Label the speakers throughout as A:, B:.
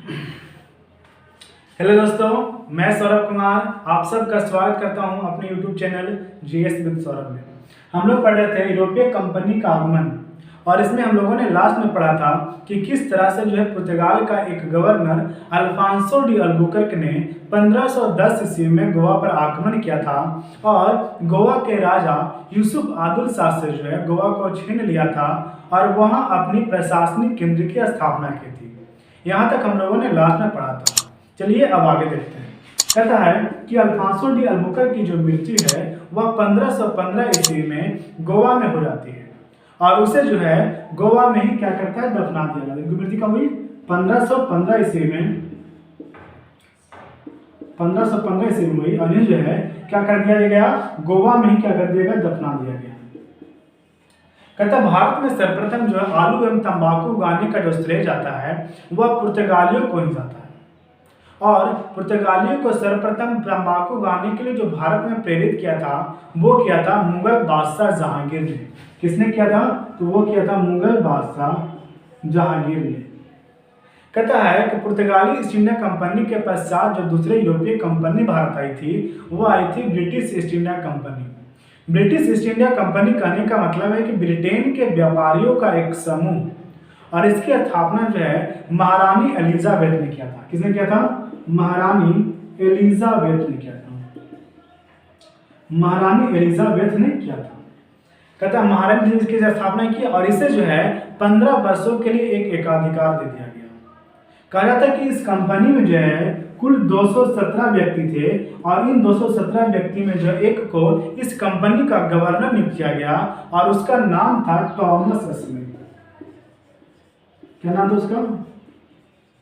A: Hello दोस्तों, मैं सौरभ कुमार आप सबका स्वागत करता हूं अपने YouTube channel GS with Saurabh में। हम लोग पढ़ रहे थे यूरोपीय कंपनी का आगमन, और इसमें हम लोगों ने लास्ट में पढ़ा था कि किस तरह से जो है पुर्तगाल का एक गवर्नर अल्फांसो डी अल्बुकर्क ने 1510 ईस्वी में गोवा पर आक्रमण किया था और गोवा के राजा यूसुफ आदिल शाह से जो है गोवा को छीन लिया था और वहां अपनी प्रशासनिक केंद्र की स्थापना की थी। यहाँ तक हम लोगों ने लास्ट में पढ़ा था। चलिए अब आगे देखते हैं। कहता है कि अल्फांसो डी अल्बुकर्क की जो मृत्यु है वह 1515 ईस्वी में गोवा में हो जाती है और उसे जो है गोवा में ही क्या करता है, दफना दिया जाता है। इनकी मृत्यु कब हुई? 1515 ईस्वी में 1515 ईस्वी में हुई और इन्हें जो है क्या कर दिया गया, गोवा में ही क्या कर दिया गया, दफना दिया गया। कहता भारत में सर्वप्रथम जो है आलू एवं तंबाकू उगाने का जो श्रेय जाता है वह पुर्तगालियों को ही जाता है और पुर्तगालियों को सर्वप्रथम तंबाकू उगाने के लिए जो भारत में प्रेरित किया था वो किया था मुगल बादशाह जहांगीर ने। किसने किया था? तो वो किया था मुगल बादशाह जहांगीर ने। कहता है कि पुर्तगाली ईस्ट इंडिया कंपनी के पश्चात जो दूसरे यूरोपीय कंपनी भारत आई थी वो आई थी British east India company. British east India company कहने का मतलब है कि ब्रिटेन के व्यापारियों का एक समूह, और इसकी स्थापना जो है महारानी एलिजाबेथ ने किया था। किसने किया था? महारानी एलिजाबेथ ने किया था। महारानी एलिजाबेथ ने किया था। कहता है महारानी ने इसकी स्थापना की और इसे जो है 15 वर्षों के लिए एक एकाधिकार दे दिया गया। कहा जाता है कि इस कंपनी में जो है कुल 217 व्यक्ति थे और इन 217 व्यक्ति में जो एक को इस कंपनी का गवर्नर नियुक्त किया गया और उसका नाम था थॉमस स्मिथ। क्या नाम था उसका?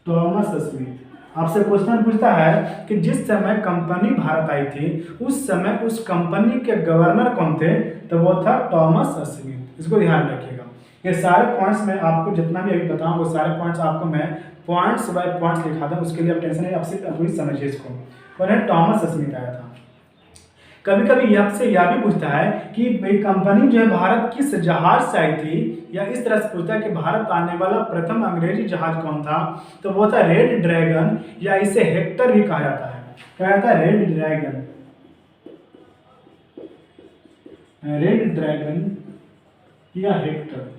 A: Thomas Smith. आपसे क्वेश्चन पूछता है कि जिस समय कंपनी भारत आई थी उस समय उस कंपनी के गवर्नर कौन थे? तो वो था थॉमस स्मिथ। इसको ध्यान रखिएगा। ये सारे पॉइंट्स में आपको जितना भी अभी बताऊं वो सारे पॉइंट्स आपको मैं पॉइंट्स बाय पॉइंट्स लिखा था, उसके लिए आप टेंशन नहीं, आप सिर्फ अभी समझिए इसको। कौन है? थॉमस स्मिथ आया था। कभी कभी यह से यह भी पूछता है कि भाई कंपनी जो है भारत किस जहाज से आई थी, या इस तरह से पूछता है कि भारत आने वाला प्रथम अंग्रेजी जहाज कौन था? तो वो था रेड ड्रैगन, या इसे हेक्टर भी कहा जाता है। क्या कहता है? Red dragon. रेड ड्रैगन या हेक्टर।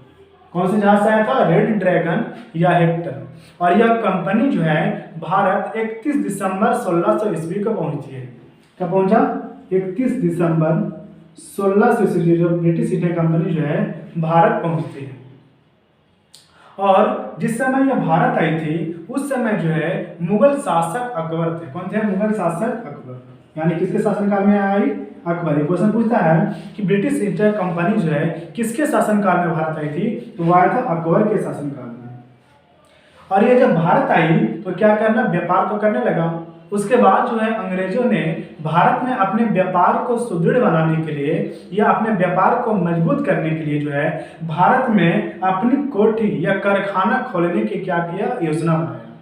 A: कौन से जहाज से आया था? रेड ड्रैगन या हेक्टर। और यह कंपनी जो है भारत 31 दिसंबर 1600 ईस्वी को पहुंची है। कब पहुंचा? 31 दिसंबर 1600 ईस्वी जो ब्रिटिश ईस्ट इंडिया कंपनी जो है भारत पहुंचती है। और जिस समय यह भारत आई थी उस समय जो है मुगल शासक अकबर थे। कौन थे? मुगल शासक अकबर। यानी किसके शासनकाल में आई? अकबर। क्वेश्चन पूछता है कि ब्रिटिश ईस्ट इंडिया कंपनी जो है किसके शासनकाल में भारत आई थी? तो वह आया था अकबर के शासनकाल में। और ये जब भारत आई तो क्या करना? व्यापार तो करने लगा। उसके बाद जो है अंग्रेजों ने भारत में अपने व्यापार को सुदृढ़ बनाने के लिए या अपने व्यापार को मजबूत करने के लिए जो है भारत में अपनी कोठी या कारखाना खोलने की क्या किया? योजना बनाया।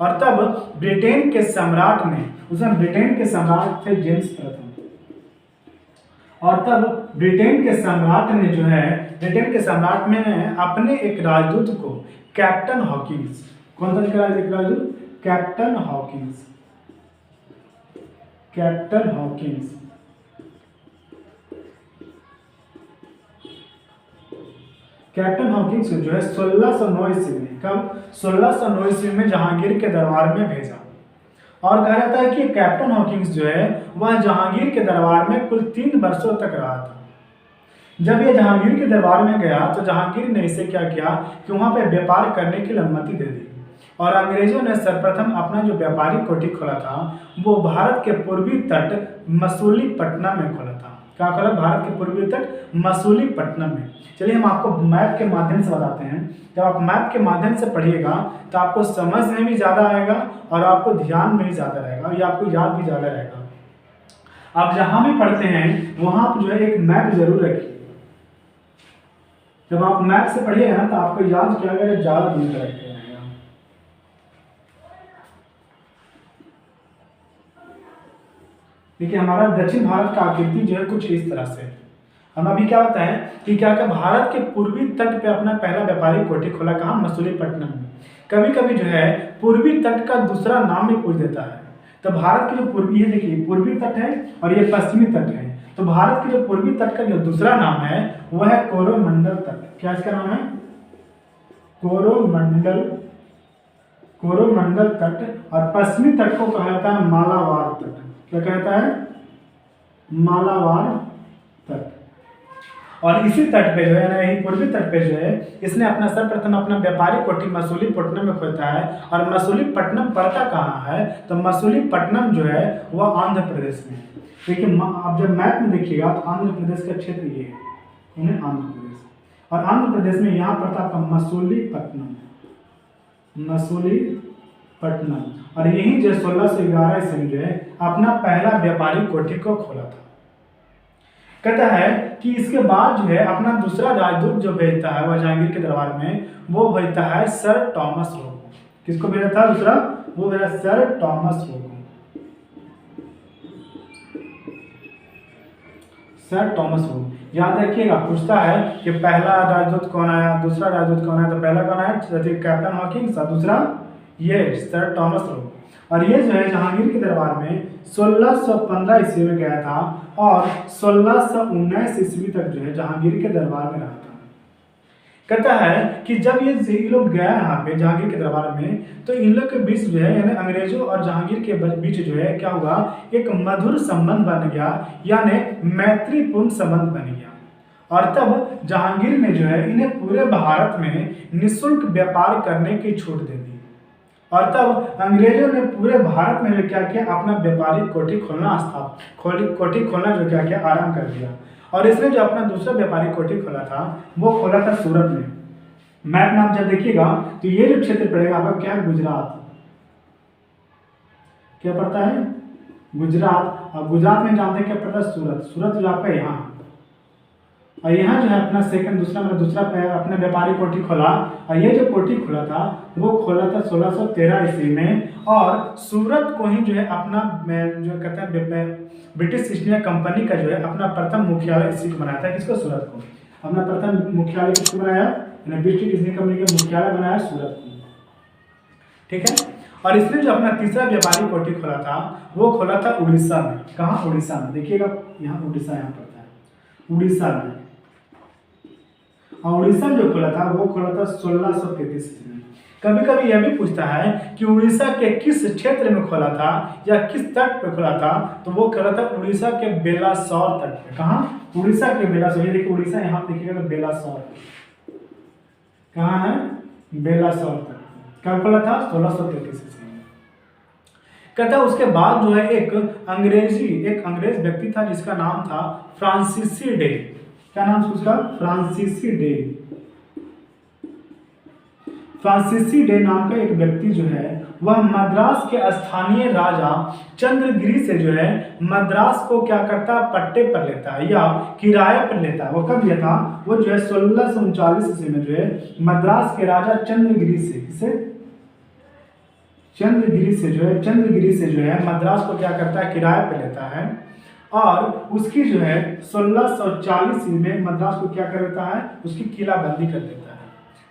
A: और तब ब्रिटेन के सम्राट ने, उसमें ब्रिटेन के सम्राट थे जेम्स प्रथम, और तब ब्रिटेन के सम्राट ने जो है ब्रिटेन के सम्राट में अपने एक राजदूत को कैप्टन हॉकिंस, कौन सा राजदूत? Captain Hawkins. Captain Hawkins captain Hawkins जो है 1609 ईस्वी में, कब? 1609 ईस्वी में जहांगीर के दरबार में भेजा। और कहा जाता है कि कैप्टन हॉकिंस जो है वह जहांगीर के दरबार में कुल 3 वर्षों तक रहा था। जब यह जहांगीर के दरबार में गया तो जहांगीर ने इसे क्या किया कि वहां पे व्यापार करने की अनुमति दे दी। और अंग्रेजों ने सर्वप्रथम अपना जो व्यापारिक कोठी खोला था वो भारत के पूर्वी तट मसूलीपट्टनम में खोला था। क्या खोला? भारत के पूर्वी तट मसूलीपट्टनम में। चलिए हम आपको मैप के माध्यम से बताते हैं। जब आप मैप के माध्यम से पढ़िएगा तो आपको समझ में भी ज़्यादा आएगा और आपको ध्यान में भी ज़्यादा रहेगा और ये आपको याद भी ज़्यादा रहेगा। आप जहाँ भी पढ़ते हैं वहाँ आप जो है एक मैप जरूर रखिए। जब आप मैप से पढ़िएगा ना तो आपको याद क्या करेगा? ज़्यादा दिन तक रहेगा। देखिए हमारा दक्षिण भारत का आकृति जो है कुछ इस तरह से। हम अभी क्या होता है कि क्या क्या भारत के पूर्वी तट पे अपना पहला व्यापारिक कोठी खोला, कहाँ, मसूलीपट्टनम में। कभी कभी जो है पूर्वी तट का दूसरा नाम भी पूछ देता है। तो भारत के जो पूर्वी है, देखिए पूर्वी तट है और ये पश्चिमी तट है, तो भारत के जो पूर्वी तट का जो दूसरा नाम है वह है कोरोमंडल तट। क्या इसका नाम है? कोरोमंडल, कोरोमंडल तट। और पश्चिमी तट को कहा जाता है मालाबार तट। क्या कहता है? मालाबार तट। और इसी तट पे जो है ना, यही पूर्वी तट पे जो है इसने अपना सर्वप्रथम अपना व्यापारिक कोठी मसूलीपट्टनम में खोलता है। और मसूलीपट्टनम पड़ता कहाँ है? तो मसूलीपट्टनम जो है वह आंध्र प्रदेश में। देखिए आप जब मैप में देखिएगा तो आंध्र प्रदेश का क्षेत्र ये है, आंध्र प्रदेश। और आंध्र प्रदेश में यहाँ पड़ता आपका मसूलीपट्टनम, मसूलीपट्टनम। और यही जो 1611 ईस्वी में जो है अपना पहला व्यापारिक कोठी को खोला था। कहता है कि इसके बाद जो है अपना दूसरा राजदूत जो भेजता है वह जहांगीर के दरबार में, वो भेजता है सर टॉमस रो को। किसको भेजा था दूसरा? वो भेजा सर टॉमस रो को। सर टॉमस रो, याद रखिएगा, पूछता है कि पहला राजदूत कौन आया, दूसरा राजदूत कौन आया। तो पहला कौन आया? Captain Hawkins. दूसरा ये सर टॉमस रो। और ये जो है जहांगीर के दरबार में 1615 ईस्वी में गया था और 1619 ईस्वी तक जो है जहांगीर के दरबार में रहा था। कहता है कि जब ये लोग गया यहाँ पे जहांगीर के दरबार में, तो इन लोग के बीच जो है यानी अंग्रेजों और जहांगीर के बीच जो है क्या हुआ, एक मधुर संबंध बन गया, यानी मैत्रीपूर्ण संबंध बन गया। और तब जहांगीर ने जो है इन्हें पूरे भारत में निःशुल्क व्यापार करने की छूट दे दी। और तब अंग्रेजों ने पूरे भारत में जो क्या किया, अपना व्यापारिक कोठी खोलना कोठी खोलना जो क्या किया, आरंभ कर दिया। और इसने जो अपना दूसरा व्यापारिक कोठी खोला था वो खोला था सूरत में। मैप में आप जब देखिएगा तो ये जो क्षेत्र पड़ेगा आपका क्या है, गुजरात। क्या पड़ता है? गुजरात। और गुजरात में जानते हैं क्या पड़ता है? सूरत। सूरत जो आपका यहाँ, और यहाँ जो है अपना दूसरा अपना व्यापारिक कोठी खोला। और ये जो कोठी खोला था वो खोला था 1613 ईस्वी में। और सूरत को ही जो है अपना जो कहते हैं ब्रिटिश ईस्ट इंडिया कंपनी का जो है अपना प्रथम मुख्यालय इसी को बनाया था। किसको? सूरत को। अपना प्रथम मुख्यालय किसको बनाया? ब्रिटिश ईस्ट इंडिया कंपनी का मुख्यालय बनाया सूरत को। ठीक है। और इसने जो अपना तीसरा व्यापारिक कोठी खोला था वो खोला था उड़ीसा में। कहाँ? उड़ीसा में। देखिएगा यहाँ उड़ीसा यहाँ पड़ता है, उड़ीसा में। और उड़ीसा जो खोला था वो खोला था 1633 में। कभी कभी यह भी पूछता है कि उड़ीसा के किस क्षेत्र में खोला था या किस तट पे खोला था, तो वो खोला था उड़ीसा के बेलासौर तट पे। कहाँ? उड़ीसा के बेलासौर। ये देखिए उड़ीसा यहाँ देखिएगा तो बेलासौर कहाँ है? बेलासौर तट। कब खोला था? 1633 में। कहता उसके बाद जो है एक अंग्रेज व्यक्ति था जिसका नाम था फ्रांसीसी डे। क्या नाम उसका? फ्रांसीसी डे। फ्रांसीसी डे नाम का एक व्यक्ति जो है वह मद्रास के स्थानीय राजा चंद्रगिरी से जो है मद्रास को क्या करता है, पट्टे पर लेता है या किराए पर लेता है। वो कब लिया था? वो जो है 1639 ईस्वी में जो है मद्रास के राजा चंद्रगिरी से जो है मद्रास को क्या करता है, किराए पर लेता है। और उसकी जो है 1640 में मद्रास को क्या कर देता है, उसकी किलाबंदी कर देता है।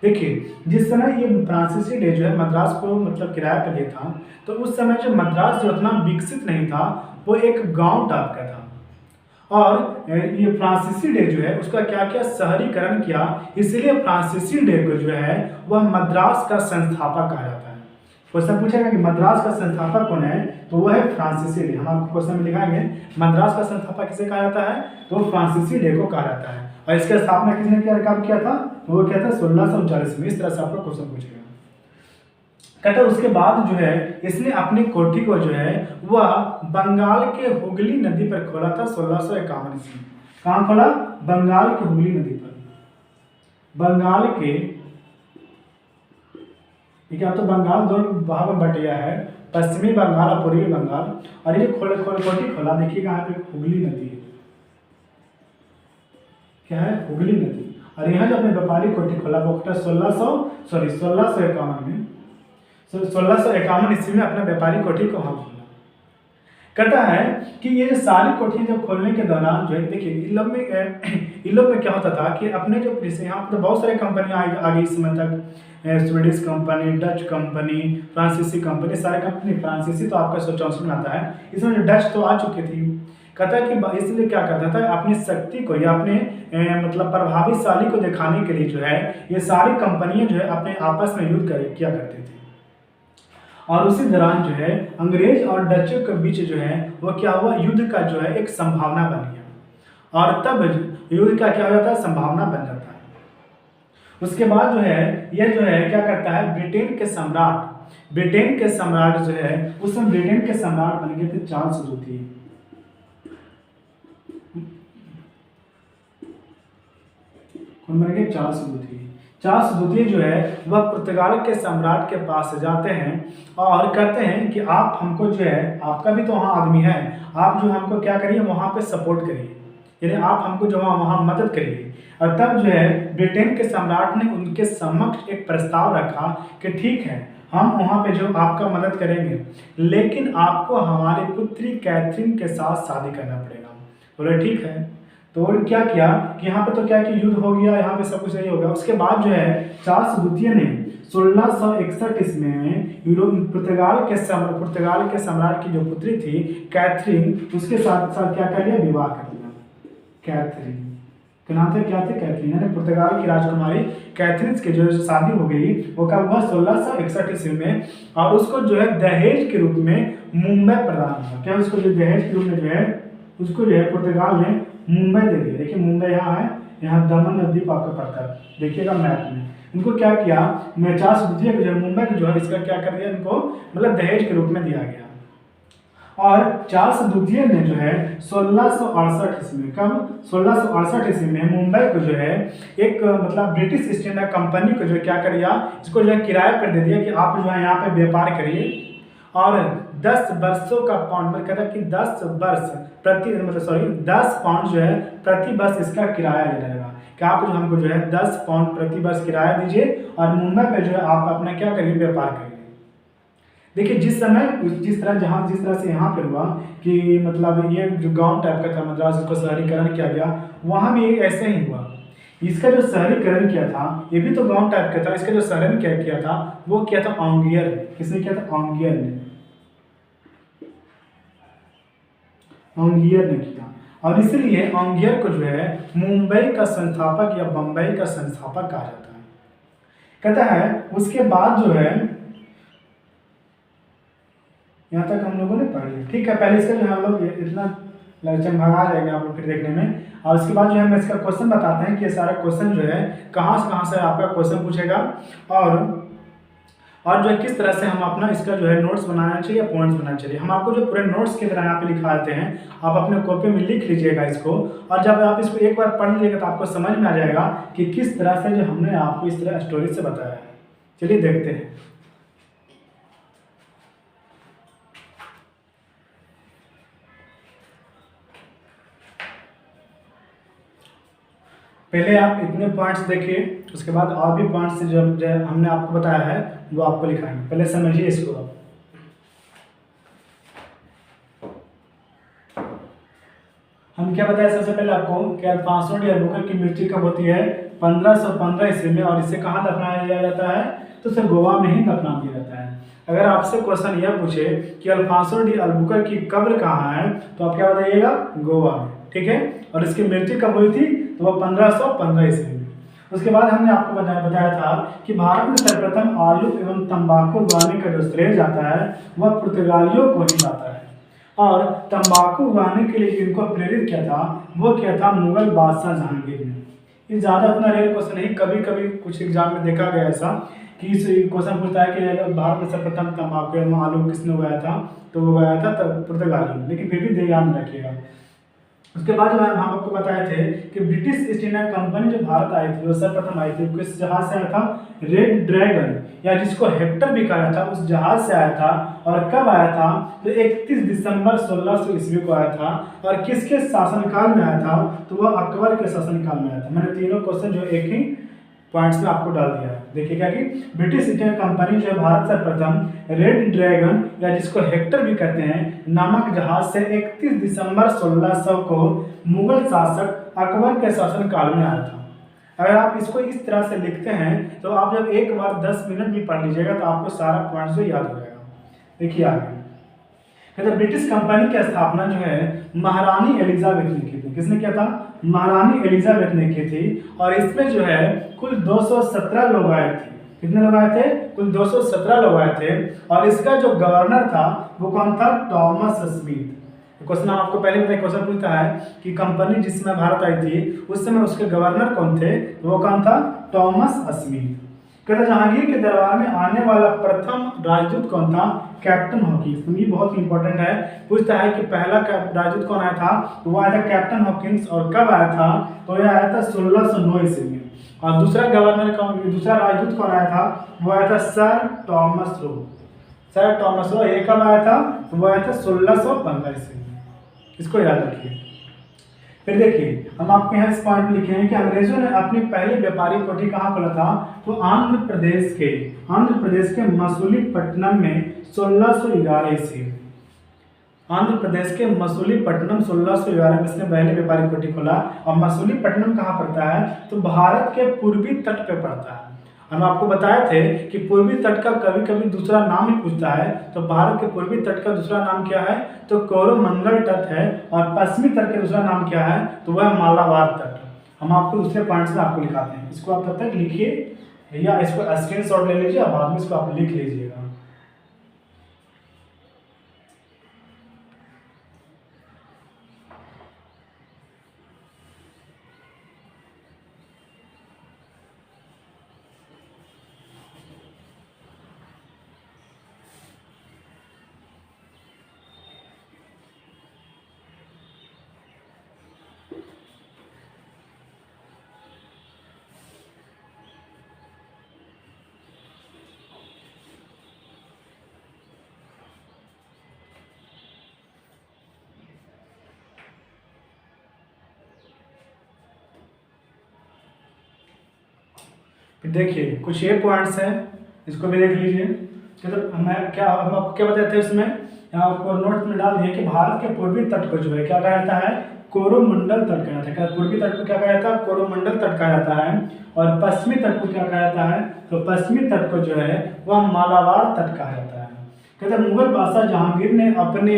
A: देखिए जिस समय ये फ्रांसीसी डे जो है मद्रास को मतलब किराए पर लिया था, तो उस समय जो मद्रास जो उतना विकसित नहीं था, वो एक गांव टाइप का था। और ये फ्रांसीसी डे जो है उसका क्या किया, शहरीकरण किया। इसलिए फ्रांसीसी डे को जो है वह मद्रास का संस्थापक कहा जाता है। क्वेश्चन पूछेगा कि मद्रास का संस्थापक कौन है, तो वह है फ्रांसीसी डे। हम आपको क्वेश्चन में दिखाएंगे मद्रास का संस्थापक किसे कहा जाता है, तो फ्रांसीसी डे को कहा जाता है। और इसकी स्थापना किसने कब किया था, तो वो क्या था 1639 में। इस तरह से आपका क्वेश्चन पूछेगा। कहता है उसके बाद जो है इसने अपनी कोठी को जो है वह बंगाल के हुगली नदी पर खोला था 1651 ईस्वी में। कहाँ खोला? बंगाल के हुगली नदी पर। बंगाल के, ठीक है, तो बंगाल दो भाग में बट गया है, पश्चिमी बंगाल और पूर्वी बंगाल। और ये कोठी खोला, देखिए यहाँ पे हुगली नदी है। क्या है? हुगली नदी। और यहाँ जो अपने व्यापारिक कोठी खोला वो 1651 में 1651 ईस्वी में अपना व्यापारिक कोठी को वहाँ खोला। कहता है कि ये जो सारी कोठियाँ जब खोलने के दौरान जो है, देखिए इन लोग में क्या होता था कि अपने जो जैसे यहाँ पर तो बहुत सारी कंपनियाँ आ गई इस समय तक, स्वीडिश कंपनी, डच कंपनी, फ्रांसीसी कंपनी, सारे कंपनी, फ्रांसीसी तो आपका 164 में आता है, इसमें जो डच तो आ चुकी थी। कहता है कि इसलिए क्या करता था, अपनी शक्ति को या अपने मतलब प्रभावशाली को दिखाने के लिए जो है ये सारी कंपनियां जो है अपने आपस में युद्ध किया करती थी। और उसी दौरान जो है अंग्रेज और डचों के बीच जो है वो क्या हुआ, युद्ध का जो है एक संभावना बन गया, और तब युद्ध का क्या हो जाता है, संभावना बन जाता है। उसके बाद जो है ये जो है क्या करता है, ब्रिटेन के सम्राट जो है उस समय ब्रिटेन के सम्राट बन गए थे चार्ल्स द्वितीय। कौन बन गए, चार्ल्स द्वितीय। चार्ल्स द्वितीय जो है वह पुर्तगाल के सम्राट के पास जाते हैं और कहते हैं कि आप हमको जो है, आपका भी तो वहाँ आदमी है, आप जो हमको क्या करिए, वहाँ पे सपोर्ट करिए, यानी आप हमको जो वहाँ मदद करिए। और तब जो है ब्रिटेन के सम्राट ने उनके समक्ष एक प्रस्ताव रखा कि ठीक है, हम वहाँ पे जो आपका मदद करेंगे, लेकिन आपको हमारी पुत्री कैथरीन के साथ शादी करना पड़ेगा। बोले ठीक है। तो क्या किया कि यहाँ पे तो क्या कि युद्ध हो गया, यहाँ पे सब कुछ सही हो गया। उसके बाद जो है चार्ल्स द्वितीय ने 1661 ईस्वी में पुर्तगाल के सम्राट की जो पुत्री थी कैथरीन, उसके साथ साथ क्या कर लिया, विवाह कर लिया। कैथरीन के नाम थे, क्या थे, कैथरीन, यानी पुर्तगाल की राजकुमारी कैथरीन की जो शादी हो गई वो कब हुआ, 1661 ईस्वी में। और उसको जो है दहेज के रूप में मुंबई प्रदान हुआ। क्या उसको जो दहेज के रूप में जो है उसको जो है पुर्तगाल ने मुंबई दे दिया। देखिए मुंबई यहाँ है, यहाँ दमन नदी आपका पड़ता है, देखिएगा मैप में। इनको क्या किया, मैं चार्ल्स द्वितीय को जो मुंबई को जो है इसका क्या कर दिया, इनको मतलब दहेज के रूप में दिया गया। और चार्ल्स द्वितीय ने जो है 1668 ईस्वी में, कब, 1668 ईस्वी में मुंबई को जो है एक मतलब ब्रिटिश ईस्ट इंडिया कंपनी को जो क्या कर दिया, इसको जो है किराए पर दे दिया कि आप जो है यहाँ पे व्यापार करिए, और 10 वर्षों का पाउंड, मतलब कहता है कि 10 वर्ष प्रति, मतलब सॉरी 10 पाउंड जो है प्रति वर्ष इसका किराया ले रहेगा, कि आप जो हमको जो है 10 पाउंड प्रति वर्ष किराया दीजिए और मुंबई पे जो है आप अपना क्या करिए, व्यापार करिए। देखिए जिस समय जिस तरह से यहाँ पे हुआ कि मतलब ये जो गांव टाइप का था मद्रास, इसको शहरीकरण किया गया, वहाँ भी ऐसे ही हुआ। इसका जो शहरीकरण किया था ये भी तो गांव टाइप का था, इसका जो शहरीकरण किया था वो किया था ऑंगियर ने। किसने किया था, ऑंगियर ने, ऑंगियर ने किया। और इसलिए ऑंगियर को जो है मुंबई का संस्थापक या बम्बई का संस्थापक कहा जाता है। कहता है उसके बाद जो है यहाँ तक हम लोगों ने पढ़ लिया, ठीक है। पहले इसका जो है हम लोग इतना लेक्चर भगा जाएंगे आप लोग फिर देखने में। और उसके बाद जो है हम इसका क्वेश्चन बताते हैं कि ये सारा क्वेश्चन जो है कहाँ से आपका क्वेश्चन पूछेगा, और जो है किस तरह से हम अपना इसका जो है नोट्स बनाना चाहिए या पॉइंट्स बनाना चाहिए। हम आपको जो पूरे नोट्स की तरह यहाँ पे लिखा देते हैं, आप अपने कॉपी में लिख लीजिएगा इसको, और जब आप इसको एक बार पढ़ लीजिएगा तो आपको समझ में आ जाएगा कि किस तरह से जो हमने आपको इस तरह स्टोरी से बताया है। चलिए देखते हैं। पहले आप इतने पॉइंट्स देखिए, उसके बाद और भी पॉइंट्स जो हमने आपको बताया है वो आपको लिखाएंगे। पहले समझिए इसको आप। हम क्या बताया सबसे पहले आपको कि अल्फांसो डी अल्बुकर्क की मृत्यु कब होती है, 1515 ईस्वी में, और इसे कहाँ दफनाया जाता है, तो इसे गोवा में ही दफना दिया जाता है। अगर आपसे क्वेश्चन यह पूछे कि अल्फांसो डी अल्बुकर्क की कब्र कहाँ है, तो आप क्या बताइएगा, गोवा में, ठीक है। और इसकी मृत्यु कब हुई थी, तो वह 1515 ईस्वी में। उसके बाद हमने आपको बताया था कि भारत में सर्वप्रथम आलू एवं तंबाकू उगाने का जो श्रेय जाता है वह पुर्तगालियों को ही जाता है, और तंबाकू उगाने के लिए जिनको प्रेरित किया था वो क्या था, मुगल बादशाह जहांगीर ने। ये ज़्यादा अपना रेयर क्वेश्चन नहीं, कभी कभी कुछ एग्जाम में देखा गया ऐसा कि इस क्वेश्चन पूछता है कि भारत में सर्वप्रथम तंबाकू एवं आलू किसने उगाया था, तो वो उगाया था पुर्तगाली, लेकिन फिर भी ध्यान रखिएगा। उसके बाद हम आपको बताए थे कि ब्रिटिश ईस्ट इंडिया कंपनी जो भारत आई थी वो सर्वप्रथम आई थी, किस जहाज से आया था, रेड ड्रैगन, या जिसको हेक्टर भी कहा था, उस जहाज से आया था। और कब आया था, तो 31 दिसंबर 1600 ईस्वी को आया था। और किसके शासनकाल में आया था, तो वह अकबर के शासनकाल में आया था। मैंने तीनों क्वेश्चन जो एक ही पॉइंट्स में आपको डाल दिया है। देखिए क्या कि ब्रिटिश ईस्ट इंडिया कंपनी जो है भारत सर्वप्रथम रेड ड्रैगन या जिसको हेक्टर भी कहते हैं नामक जहाज से 31 दिसंबर 1600 को मुगल शासक अकबर के शासन काल में आया था। अगर आप इसको इस तरह से लिखते हैं तो आप जब एक बार 10 मिनट भी पढ़ लीजिएगा तो आपको सारा पॉइंट्स जो याद हो जाएगा। देखिए आगे कहते ब्रिटिश कंपनी की स्थापना जो है महारानी एलिजाबेथ ने की थी। किसने किया था? महारानी एलिजाबेथ ने की थी। और इसमें जो है कुल 217 लोग आए थे। कितने लोग आए थे? कुल 217 लोग आए थे। और इसका जो गवर्नर था वो कौन था? Thomas Smith. क्वेश्चन आपको पहले बताया, क्वेश्चन पूछता है कि कंपनी जिसमें भारत आई थी उस समय उसके गवर्नर कौन थे? तो वो कौन था? Thomas Smith. कहते जहांगीर के दरबार में आने वाला प्रथम राजदूत कौन था? Captain Hawkins. तो ये बहुत इंपॉर्टेंट है, पूछता है कि पहला राजदूत कौन आया था? तो वो आया था कैप्टन हॉकिंस। और कब आया था? तो ये आया था 1609 ईस्वी में। और दूसरा गवर्नर कौन, दूसरा राजदूत कौन आया था? वो आया था sir Thomas Roe. Sir Thomas Roe ये कब आया था? तो वो आया था 1615 ईस्वी में। इसको याद रखिए। फिर देखिए हम आपके यहाँ इस पॉइंट में लिखे हैं कि अंग्रेजों ने अपनी पहली व्यापारिक कोठी कहाँ खोला था? तो आंध्र प्रदेश के मसूलीपट्टनम में 1611 ईस्वी में। आंध्र प्रदेश के मसूलीपट्टनम 1611 में इसने पहले व्यापारिक कोठी खोला। और मसूलीपट्टनम कहाँ पड़ता है? तो भारत के पूर्वी तट पे पड़ता है। हम आपको बताए थे कि पूर्वी तट का कभी कभी दूसरा नाम ही पूछता है। तो भारत के पूर्वी तट का दूसरा नाम क्या है? तो कोरोमंडल तट है। और पश्चिमी तट का दूसरा नाम क्या है? तो वह मालाबार तट। हम आपको दूसरे पॉइंट्स में आपको लिखाते हैं, इसको आप तब तक लिखिए या इसको स्क्रीनशॉट ले लीजिए, बाद में इसको आप लिख लीजिएगा। देखिए कुछ ये पॉइंट्स हैं, इसको भी देख लीजिए। मतलब हम आपको क्या बताए थे उसमें, यहाँ आपको नोट में डाल दिए कि भारत के पूर्वी तट को जो है क्या कहा जाता है? कोरोमंडल तट कहा जाता है। पूर्वी तट को क्या कहा जाता है? कोरोमंडल तट कहा जाता है। और पश्चिमी तट को क्या कहा जाता है? तो पश्चिमी तट को जो है वह मालाबार तट कहा जाता है। कहते हैं मुगल बादशाह जहांगीर ने अपने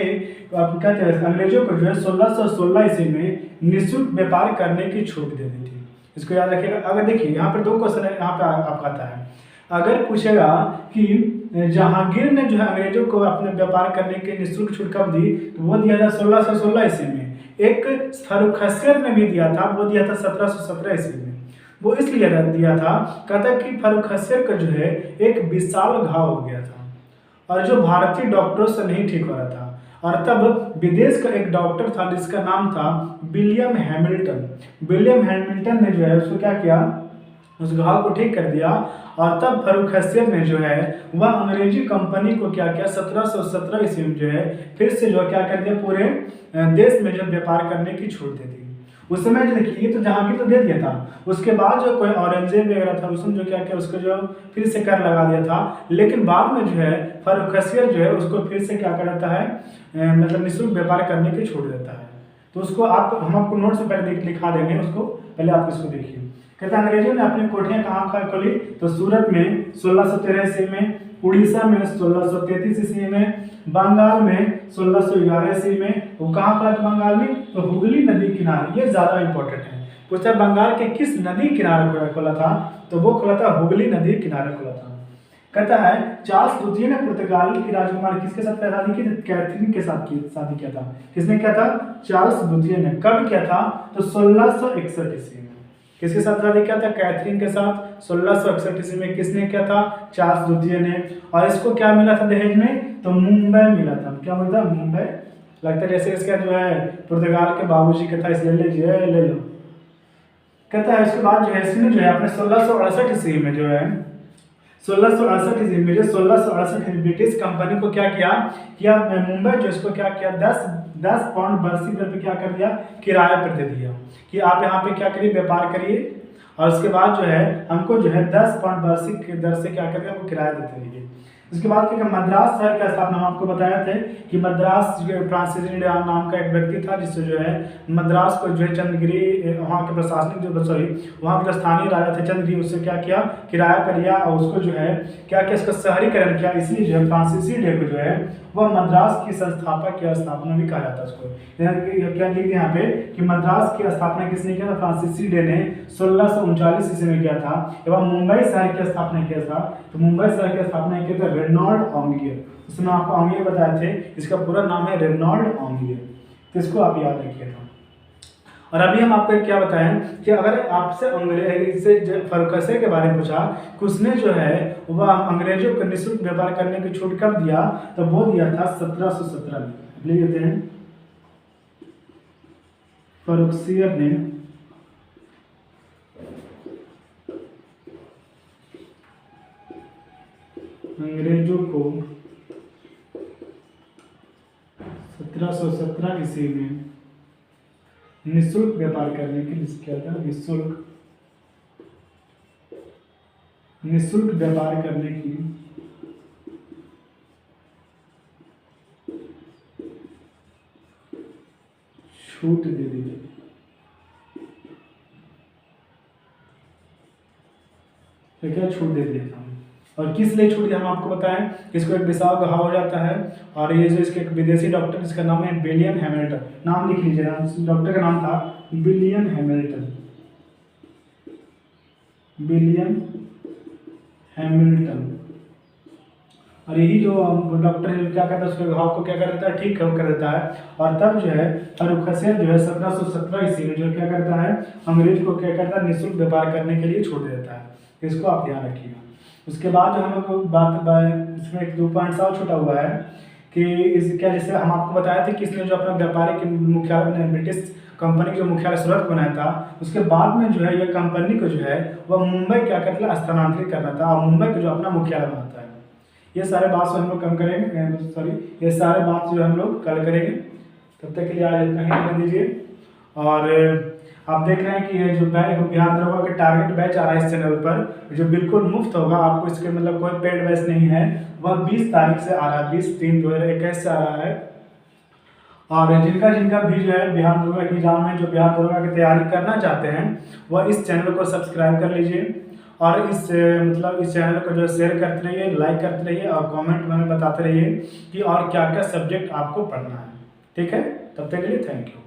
A: कहते हैं अंग्रेजों को जो है 1616 ईस्वी में निःशुल्क व्यापार करने की छूट दे दी थी। इसको याद रखिएगा। अगर देखिए यहाँ पर दो क्वेश्चन है, यहाँ पे आपका आता है। अगर पूछेगा कि जहांगीर ने जो है अंग्रेजों को अपने व्यापार करने के निःशुल्क छूट कब दी, तो वो दिया था 1616 ईस्वी में। एक फर्रुखासियत ने भी दिया था, वो दिया था 1717 ईस्वी में। वो इसलिए दिया था, कहता कि फर्रुखासियत का जो है एक विशाल घाव हो गया था और जो भारतीय डॉक्टरों से नहीं ठीक हो रहा था। और तब विदेश का एक डॉक्टर था जिसका नाम था विलियम हैमिल्टन। विलियम हैमिल्टन ने जो है उसको क्या किया? उस घाव को ठीक कर दिया। और तब फर्रुखासियत ने जो है वह अंग्रेजी कंपनी को क्या किया? 1717 ईस्वी में जो है फिर से जो क्या कर दिया? पूरे देश में जो व्यापार करने की छूट दे दी। उस समय जो देखिए तो जहांगीर तो दे दिया था, उसके बाद जो कोई औरंगजेब वगैरह था उसने जो क्या किया? उसको जो फिर से कर लगा दिया था। लेकिन बाद में जो है फर्रुखासियत जो है उसको फिर से क्या कर देता है? मतलब निःशुल्क व्यापार करने की छूट देता है। तो उसको हम आपको नोट से पहले लिखा देंगे, उसको पहले आप इसको देखिए। कहते हैं अंग्रेजों ने अपनी कोठियां कहाँ खोली? तो सूरत में 1613 ईस्वी में, उड़ीसा में 1633 ईस्वी में, बंगाल में 1611 ईस्वी में। वो कहाँ खोला था बंगाल में? तो हुगली नदी किनारे। ये ज्यादा इंपॉर्टेंट है, पूछता है बंगाल के किस नदी किनारे खोला था? तो वो खोला था हुगली नदी किनारे खोला था। कहता है चार्ल्स द्वितीय ने पुर्तगाल की राजकुमारी किसके साथ शादी की? कैथरीन के साथ की शादी किया था। किसने किया था? चार्ल्स द्वितीय ने। कब किया था? तो 1661 ईस्वी में। किसके साथ शादी किया था? कैथरीन के साथ। 1661 ईस्वी में किसने किया था? चार्ल्स द्वितीय ने। और इसको क्या मिला था दहेज में? तो मुंबई मिला था। क्या मिला था? मुंबई। लगता है जैसे इसका जो है पुर्तगाल के बाबूजी का था, इसलिए लीजिए, ले लो। कहता है इसके बाद जो है इसने जो है अपने 1668 ईस्वी में जो है 1668 ईस्वी में 1668 ब्रिटिश कंपनी को क्या किया मुंबई जो इसको क्या किया? 10 पाउंड बरसी दर पे क्या कर दिया? किराए पर दे दिया कि आप यहाँ पे क्या करिए? व्यापार करिए। और उसके बाद जो है हमको जो है 10 पाउंड वार्षिक की दर से क्या करते हैं, हमको किराया देते रहिए। उसके बाद क्या, मद्रास शहर का स्थापना हम आपको बताया थे कि मद्रास फ्रांसीसी नाम का एक व्यक्ति था, जिससे जो है मद्रास को जो है चंद्रगिरी वहाँ के प्रशासनिक जो वहाँ के जो स्थानीय राजा थे चंद्रगिरी, उससे क्या किया, किराया पर लिया और उसको जो है क्या किया, इसका शहरीकरण किया। इसलिए जो है फ्रांसीसी डे को जो है वह मद्रास की संस्थापक की स्थापना भी कहा जाता है उसको। क्या लिख दिया यहाँ पे कि मद्रास की स्थापना किसने किया था, फ्रांसीसी डे ने 1639 ईस्वी में किया था। एवं मुंबई शहर की स्थापना किया था, तो मुंबई शहर की स्थापना किया था रेनॉल्ड ऑंगियर। उसमें आपको ऑंगियर बताए थे, इसका पूरा नाम है रेनॉल्ड ऑंगियर, तो इसको आप याद रखिएगा। और अभी हम आपको क्या बताएं कि अगर आपसे अंग्रेज से फर्रुखाबाद के बारे में पूछा कि उसने जो है वह अंग्रेजों को निःशुल्क व्यापार करने की छूट कब दिया, तो वो दिया था 1717 में। लिख देते हैं, फर्रुखाबाद ने अंग्रेजों को 1717 ईस्वी में निःशुल्क व्यापार करने के लिए क्या था, निःशुल्क व्यापार करने की छूट दे दी गई। तो क्या छूट दे दिया था, और किस लिए छूट दिया हम आपको बताएं, इसको एक विशाल घाव हो जाता है। और ये जो इसके एक विदेशी डॉक्टर, जिसका नाम है विलियम हैमिल्टन, नाम लिख लीजिए, डॉक्टर का नाम था विलियम हैमिल्टन, विलियम हैमिल्टन। और यही जो डॉक्टर है क्या करता है, उसके घाव को क्या कर देता है, ठीक कर देता है। और तब जो है फर्रुखाबाद जो है 1717 ईस्वी में जो क्या करता है, अंग्रेज को क्या करता है, निःशुल्क व्यापार करने के लिए छोड़ देता है। इसको आप ध्यान रखिएगा। उसके बाद जो हम लोग बात इसमें एक 2 पॉइंट्स और छूटा हुआ है कि इस क्या, जैसे हम आपको बताए थे कि इसने जो अपना व्यापारिक मुख्यालय ब्रिटिश कंपनी जो मुख्यालय सूरत बनाया था, उसके बाद में जो है ये कंपनी को जो है वह मुंबई क्या करता है, स्थानांतरित करना था और मुंबई को जो अपना मुख्यालय बनाता है। ये सारे बात से हम लोग कम करेंगे, ये सारे बात जो हम लोग कल करेंगे। तब तक के लिए आज इतना ही कर दीजिए। और आप देख रहे हैं कि ये जो बिहार दरोगा के टारगेट बैच आ रहा है इस चैनल पर, जो बिल्कुल मुफ्त होगा, आपको इसके मतलब कोई पेड बैच नहीं है, वह 20 तारीख से आ रहा है, 20/3/2021 से आ रहा है। और जिनका भी जो है बिहार दरोगा की एग्जाम है, जो बिहार दरोगा की तैयारी करना चाहते हैं, वह इस चैनल को सब्सक्राइब कर लीजिए और इस चैनल को जो शेयर करते रहिए, लाइक करते रहिए और कमेंट में बताते रहिए कि और क्या क्या सब्जेक्ट आपको पढ़ना है। ठीक है, तब तक के लिए थैंक यू।